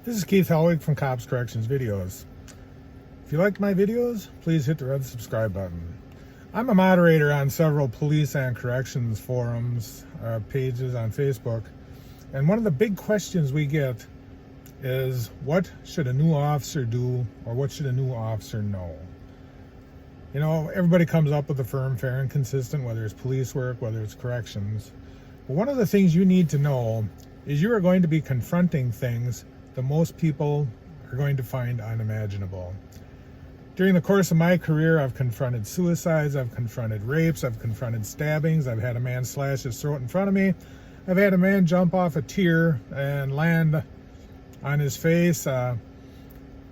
This is Keith Helwig from Cops Corrections Videos. If you like my videos, please hit the red subscribe button. I'm a moderator on several police and corrections forums, pages on Facebook, and one of the big questions we get is, what should a new officer do, or what should a new officer know? You know, everybody comes up with a firm, fair, and consistent, whether it's police work, whether it's corrections. But one of the things you need to know is you are going to be confronting things that most people are going to find unimaginable. During the course of my career, I've confronted suicides, I've confronted rapes, I've confronted stabbings, I've had a man slash his throat in front of me, I've had a man jump off a tier and land on his face. There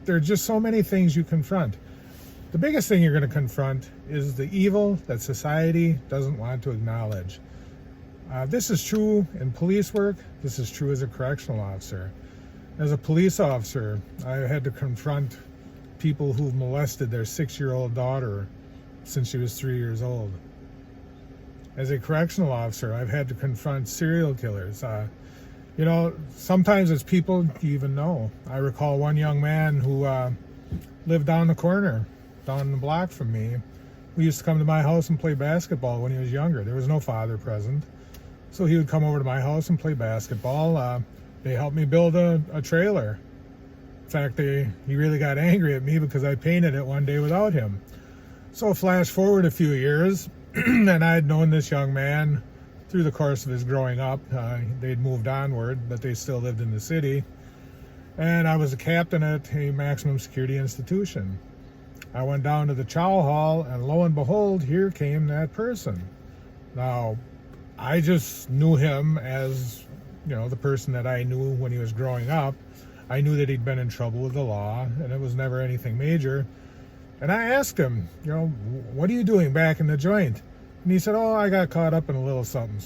are just so many things you confront. The biggest thing you're going to confront is the evil that society doesn't want to acknowledge. This is true in police work, this is true as a correctional officer. As a police officer, I had to confront people who've molested their 6-year-old daughter since she was 3 years old. As a correctional officer, I've had to confront serial killers. You know, sometimes it's people you even know. I recall one young man who lived down the corner, down the block from me, who used to come to my house and play basketball when he was younger. There was no father present. So he would come over to my house and play basketball. They helped me build a trailer. In fact, he really got angry at me because I painted it one day without him. So flash forward a few years, and I'd known this young man through the course of his growing up. They'd moved onward, but they still lived in the city. And I was a captain at a maximum security institution. I went down to the chow hall, and lo and behold, here came that person. Now, I just knew him as, you know, the person that I knew when he was growing up. I knew that he'd been in trouble with the law, and it was never anything major. And I asked him, you know, what are you doing back in the joint? And he said, oh, I got caught up in a little something.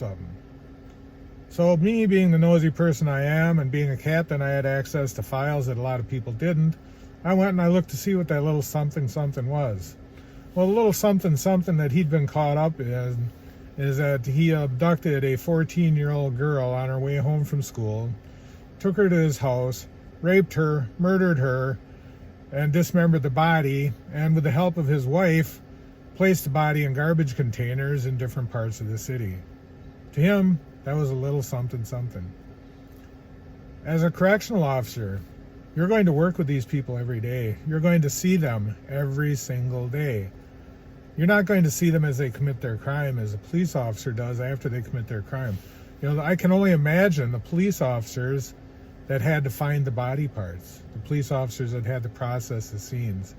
So me being the nosy person I am, and being a captain, I had access to files that a lot of people didn't. I went and I looked to see what that little something was. Well, the little something that he'd been caught up in is that he abducted a 14-year-old girl on her way home from school, took her to his house, raped her, murdered her, and dismembered the body, and with the help of his wife, placed the body in garbage containers in different parts of the city. To him, that was a little something. As a correctional officer, you're going to work with these people every day. You're going to see them every single day. You're not going to see them as they commit their crime, as a police officer does after they commit their crime. You know, I can only imagine the police officers that had to find the body parts, the police officers that had to process the scenes,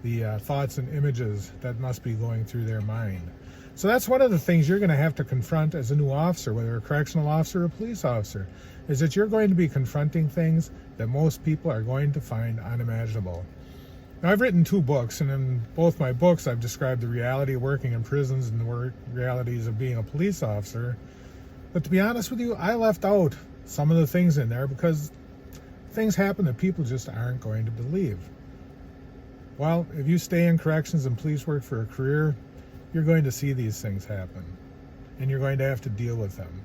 the thoughts and images that must be going through their mind. So that's one of the things you're going to have to confront as a new officer, whether a correctional officer or a police officer, is that you're going to be confronting things that most people are going to find unimaginable. Now, I've written 2 books, and in both my books I've described the reality of working in prisons and the realities of being a police officer. But to be honest with you, I left out some of the things in there because things happen that people just aren't going to believe. Well, if you stay in corrections and police work for a career, you're going to see these things happen, and you're going to have to deal with them.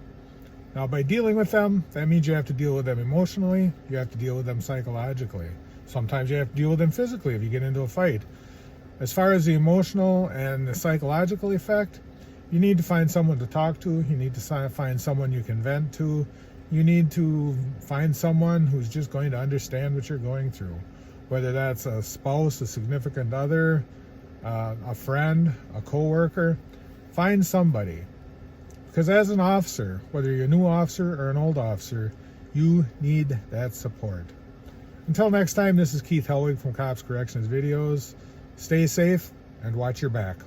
Now, by dealing with them, that means you have to deal with them emotionally, you have to deal with them psychologically. Sometimes you have to deal with them physically if you get into a fight. As far as the emotional and the psychological effect, you need to find someone to talk to, you need to find someone you can vent to, you need to find someone who's just going to understand what you're going through. Whether that's a spouse, a significant other, a friend, a co-worker, find somebody. Because as an officer, whether you're a new officer or an old officer, you need that support. Until next time, this is Keith Helwig from Cops Corrections Videos. Stay safe and watch your back.